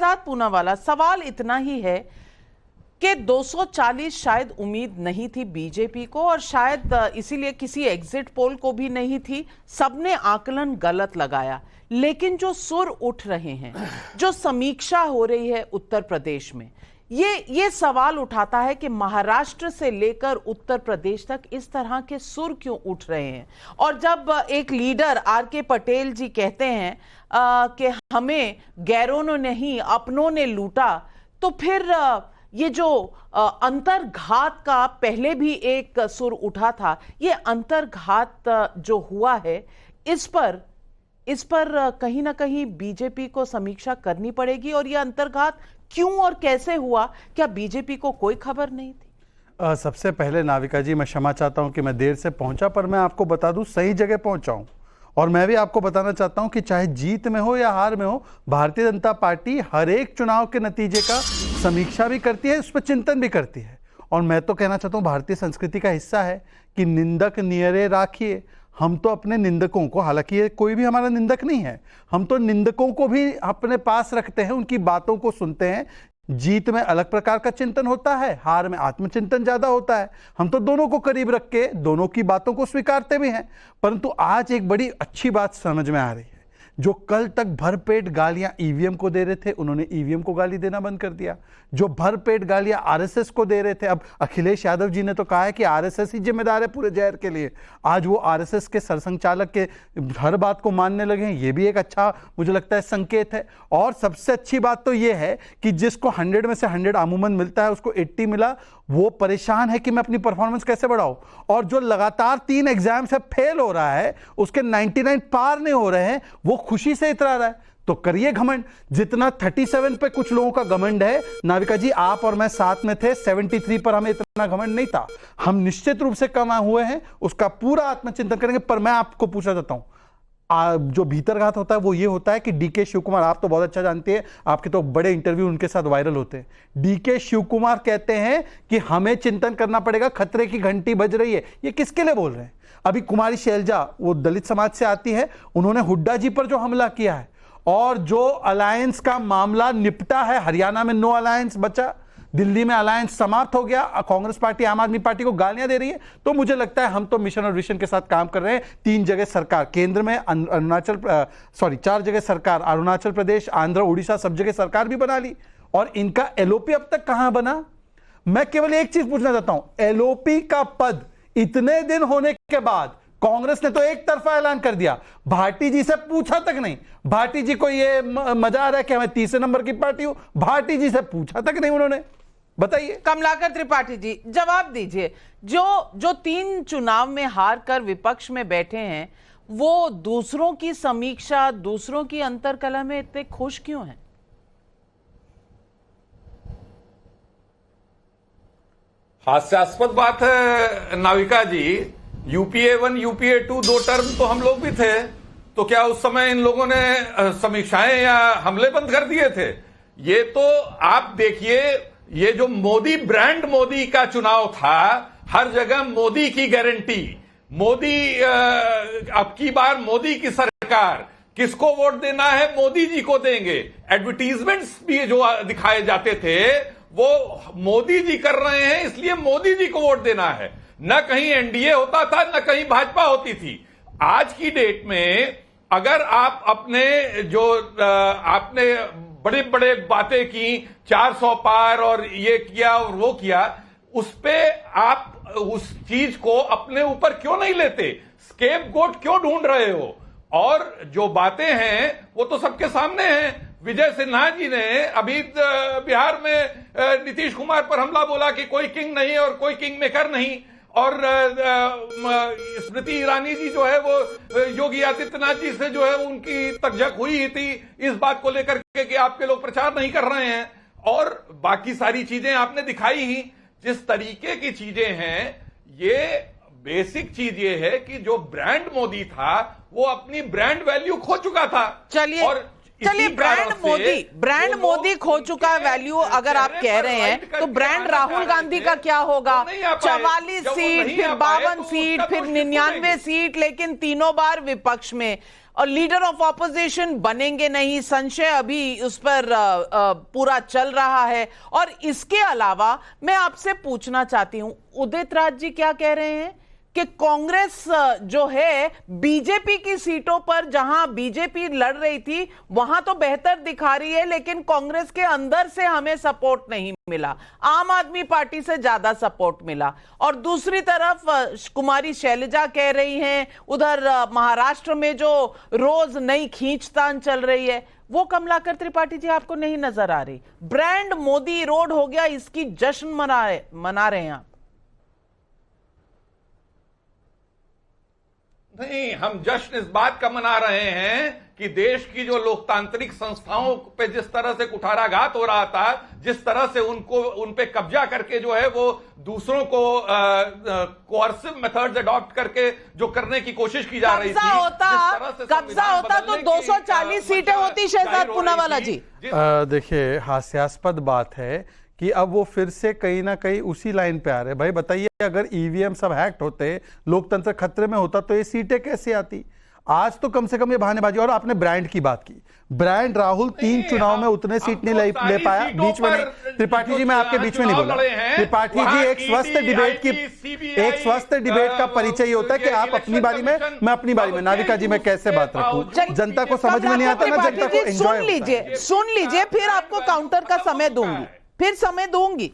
आजाद पूनावाला, सवाल इतना ही है कि 240 शायद उम्मीद नहीं थी बीजेपी को, और शायद इसीलिए किसी एग्जिट पोल को भी नहीं थी, सबने आकलन गलत लगाया। लेकिन जो सुर उठ रहे हैं, जो समीक्षा हो रही है उत्तर प्रदेश में, ये सवाल उठाता है कि महाराष्ट्र से लेकर उत्तर प्रदेश तक इस तरह के सुर क्यों उठ रहे हैं। और जब एक लीडर आर.के. पटेल जी कहते हैं कि हमें गैरों ने नहीं अपनों ने लूटा, तो फिर ये जो अंतर्घात का पहले भी एक सुर उठा था, ये अंतर्घात जो हुआ है, इस पर कहीं ना कहीं बीजेपी को समीक्षा करनी पड़ेगी। और ये अंतर्घात क्यों और कैसे हुआ, क्या बीजेपी को कोई खबर नहीं थी? सबसे पहले नाविका जी, मैं क्षमा चाहता हूं कि मैं देर से पहुंचा, पर मैं आपको बता दूं सही जगह पहुंचा हूं। और मैं भी आपको बताना चाहता हूं कि चाहे जीत में हो या हार में हो, भारतीय जनता पार्टी हर एक चुनाव के नतीजे का समीक्षा भी करती है, उस पर चिंतन भी करती है। और मैं तो कहना चाहता हूं भारतीय संस्कृति का हिस्सा है कि निंदक नियरे राखिए। हम तो अपने निंदकों को, हालांकि ये कोई भी हमारा निंदक नहीं है, हम तो निंदकों को भी अपने पास रखते हैं, उनकी बातों को सुनते हैं। जीत में अलग प्रकार का चिंतन होता है, हार में आत्मचिंतन ज्यादा होता है। हम तो दोनों को करीब रख के दोनों की बातों को स्वीकारते भी हैं। परंतु आज एक बड़ी अच्छी बात समझ में आ रही है। जो कल तक भरपेट गालियां ईवीएम को दे रहे थे, उन्होंने ईवीएम को गाली देना बंद कर दिया। जो भरपेट गालियां आरएसएस को दे रहे थे, अब अखिलेश यादव जी ने तो कहा है कि आरएसएस ही जिम्मेदार है पूरे जहर के लिए। आज वो आरएसएस के सरसंघचालक के हर बात को मानने लगे हैं, ये भी एक अच्छा मुझे लगता है संकेत है। और सबसे अच्छी बात तो ये है कि जिसको 100 में से 100 अमूमन मिलता है, उसको 80 मिला, वो परेशान है कि मैं अपनी परफॉर्मेंस कैसे बढ़ाऊं। और जो लगातार 3 एग्जाम से फेल हो रहा है, उसके 99 पार नहीं हो रहे हैं, वो खुशी से इतरा रहा है। तो करिए घमंड, जितना 37 पे कुछ लोगों का घमंड है। नाविका जी, आप और मैं साथ में थे, 73 पर हमें इतना घमंड नहीं था। हम निश्चित रूप से कम हुए हैं, उसका पूरा आत्मचिंतन करेंगे। पर मैं आपको पूछना चाहता हूं, जो भीतरघात होता है वो ये होता है कि डीके शिव कुमार, आप तो बहुत अच्छा जानते हैं, आपके तो बड़े इंटरव्यू उनके साथ वायरल होते हैं। डीके शिव कुमार कहते हैं कि हमें चिंतन करना पड़ेगा, खतरे की घंटी बज रही है। ये किसके लिए बोल रहे हैं? अभी कुमारी शैलजा, वो दलित समाज से आती है, उन्होंने हुड्डा जी पर जो हमला किया है, और जो अलायंस का मामला निपटा है, हरियाणा में नो अलायंस बचा, दिल्ली में अलायंस समाप्त हो गया, कांग्रेस पार्टी आम आदमी पार्टी को गालियां दे रही है। तो मुझे लगता है हम तो मिशन और विजन के साथ काम कर रहे हैं। 3 जगह सरकार, केंद्र में 4 जगह सरकार, अरुणाचल प्रदेश, आंध्र, उड़ीसा, सब जगह सरकार भी बना ली। और इनका एलओपी अब तक कहां बना? मैं केवल एक चीज पूछना चाहता हूं, एलओपी का पद इतने दिन होने के बाद कांग्रेस ने तो एक तरफा ऐलान कर दिया, भाटी जी से पूछा तक नहीं। भाटी जी को ये मजा आ रहा है कि मैं 30 नंबर की पार्टी हूं, भाटी जी से पूछा तक नहीं उन्होंने। बताइए। कमलाकर त्रिपाठी जी, जवाब दीजिए। जो 3 चुनाव में हार कर विपक्ष में बैठे हैं, वो दूसरों की समीक्षा, दूसरों की अंतरकलह में इतने खुश क्यों हैं? हास्यास्पद बात है नाविका जी, यूपीए 1 यूपीए 2 2 टर्म तो हम लोग भी थे, तो क्या उस समय इन लोगों ने समीक्षाएं या हमले बंद कर दिए थे? ये तो आप देखिए, ये जो मोदी ब्रांड, मोदी का चुनाव था, हर जगह मोदी की गारंटी, मोदी, अब की बार मोदी की सरकार, किसको वोट देना है मोदी जी को देंगे। एडवर्टीजमेंट्स भी जो दिखाए जाते थे वो मोदी जी कर रहे हैं, इसलिए मोदी जी को वोट देना है। न कहीं एनडीए होता था, न कहीं भाजपा होती थी। आज की डेट में अगर आप आपने बड़े बड़े बातें की, 400 पार और ये किया और वो किया, उस पे आप उस चीज को अपने ऊपर क्यों नहीं लेते? स्केपगोट क्यों ढूंढ रहे हो? और जो बातें हैं वो तो सबके सामने हैं। विजय सिन्हा जी ने अभी बिहार में नीतीश कुमार पर हमला बोला कि कोई किंग नहीं और कोई किंग मेकर नहीं, और स्मृति ईरानी जी जो है वो योगी आदित्यनाथ जी से जो है उनकी तकझक हुई थी इस बात को लेकर के कि आपके लोग प्रचार नहीं कर रहे हैं, और बाकी सारी चीजें आपने दिखाई ही। जिस तरीके की चीजें हैं, ये बेसिक चीज ये है कि जो ब्रांड मोदी था वो अपनी ब्रांड वैल्यू खो चुका था। चलिए, और चलिए, ब्रांड मोदी खो चुका है वैल्यू अगर आप कह रहे हैं, तो ब्रांड राहुल गांधी का क्या होगा? 44 सीट, फिर 52 सीट, फिर 99 सीट, लेकिन तीनों बार विपक्ष में, और लीडर ऑफ ऑपोजिशन बनेंगे नहीं, संशय अभी उस पर पूरा चल रहा है। और इसके अलावा मैं आपसे पूछना चाहती हूं, उदित राज जी क्या कह रहे हैं कि कांग्रेस जो है बीजेपी की सीटों पर, जहां बीजेपी लड़ रही थी वहां तो बेहतर दिखा रही है, लेकिन कांग्रेस के अंदर से हमें सपोर्ट नहीं मिला, आम आदमी पार्टी से ज्यादा सपोर्ट मिला। और दूसरी तरफ कुमारी शैलजा कह रही हैं, उधर महाराष्ट्र में जो रोज नई खींचतान चल रही है, वो कमलाकर त्रिपाठी जी आपको नहीं नजर आ रही? ब्रांड मोदी रोड हो गया, इसकी जश्न मना रहे हैं आप? नहीं, हम जश्न इस बात का मना रहे हैं कि देश की जो लोकतांत्रिक संस्थाओं पे जिस तरह से कुठाराघात हो रहा था, जिस तरह से उन पे कब्जा करके जो है वो दूसरों को कोर्सिव मेथड्स अडॉप्ट करके जो करने की कोशिश की जा रही थी, कब्जा होता तो 240 सीटें होती शहजाद पूनावाला जी। देखिए, हास्यास्पद बात है कि अब वो फिर से कहीं ना कहीं उसी लाइन पे आ रहे हैं। भाई बताइए, अगर ईवीएम सब हैक्ड होते, लोकतंत्र खतरे में होता, तो ये सीटें कैसे आती? आज तो कम से कम ये बहानेबाजी। और आपने ब्रांड की बात की, ब्रांड राहुल 3 चुनाव में उतने सीट नहीं ले पाया, बीच में नहीं। त्रिपाठी जी, मैं आपके बीच में नहीं बोला। त्रिपाठी जी, एक स्वस्थ डिबेट का परिचय होता है कि आप अपनी बारी में, मैं अपनी बारी में। नाविका जी, मैं कैसे बात रखूं? जनता को समझ में नहीं आता ना, जनता को एंजॉय। सुन लीजिए, फिर आपको काउंटर का समय दूंगी, फिर समय दूंगी।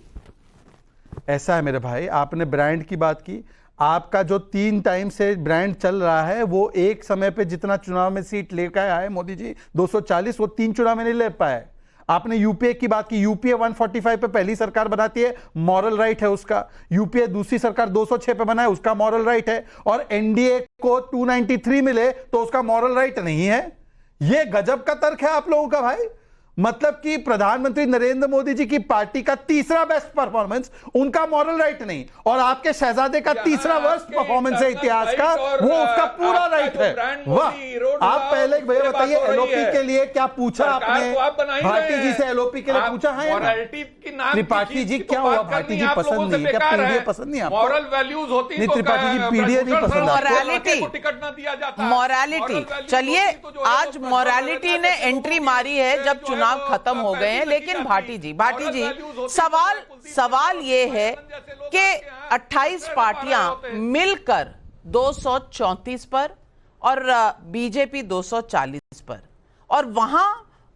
ऐसा है मेरे भाई, आपने ब्रांड की बात की, आपका जो 3 टाइम से ब्रांड चल रहा है, वो एक समय पे जितना चुनाव में सीट लेकर आए मोदी जी 240, वो 3 चुनाव में नहीं ले पाए। आपने यूपीए की बात की, यूपीए 145 पे पहली सरकार बनाती है, मॉरल राइट है उसका। यूपीए दूसरी सरकार 206 पे बनाए, उसका मॉरल राइट है। और एनडीए को 293 मिले तो उसका मॉरल राइट नहीं है। यह गजब का तर्क है आप लोगों का भाई। मतलब कि प्रधानमंत्री नरेंद्र मोदी जी की पार्टी का तीसरा बेस्ट परफॉर्मेंस, उनका मॉरल राइट नहीं, और आपके शहजादे का तीसरा वर्स्ट परफॉर्मेंस है इतिहास का, वो उसका पूरा राइट है। वाह! आप पहले भैया बताइए, एलओपी के लिए क्या पूछा आपने? भारती जी से एलओपी के लिए पूछा है? त्रिपाठी जी, क्या हुआ? भारती जी पसंद नहीं, क्या पीडीए पसंद नहीं आपको? मॉरल वैल्यूज होती नहीं, त्रिपाठी जी पीडीए नहीं पसंद आपको? मॉरलिटी, चलिए, आज मॉरलिटी ने एंट्री मारी है जब चुनाव खत्म हो गए हैं। लेकिन भाटी जी, सवाल ये है कि 28 पार्टियां मिलकर 234 पर और बीजेपी 240 पर, और वहां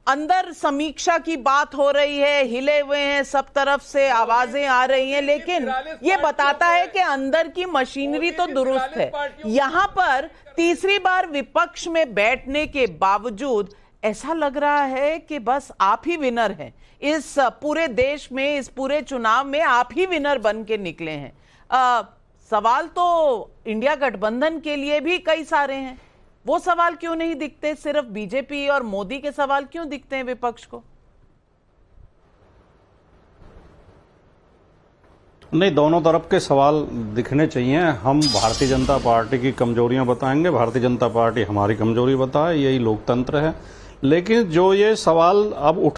अंदर समीक्षा की बात हो रही है, हिले हुए हैं, सब तरफ से आवाजें आ रही हैं, लेकिन ये बताता है कि अंदर की मशीनरी तो दुरुस्त है। यहां पर तीसरी बार विपक्ष में बैठने के बावजूद ऐसा लग रहा है कि बस आप ही विनर हैं इस पूरे देश में, इस पूरे चुनाव में आप ही विनर बन के निकले हैं। सवाल तो इंडिया गठबंधन के लिए भी कई सारे हैं, वो सवाल क्यों नहीं दिखते? सिर्फ बीजेपी और मोदी के सवाल क्यों दिखते हैं विपक्ष को? नहीं, दोनों तरफ के सवाल दिखने चाहिए। हम भारतीय जनता पार्टी की कमजोरियां बताएंगे, भारतीय जनता पार्टी हमारी कमजोरी बताए, यही लोकतंत्र है। लेकिन जो ये सवाल अब उठ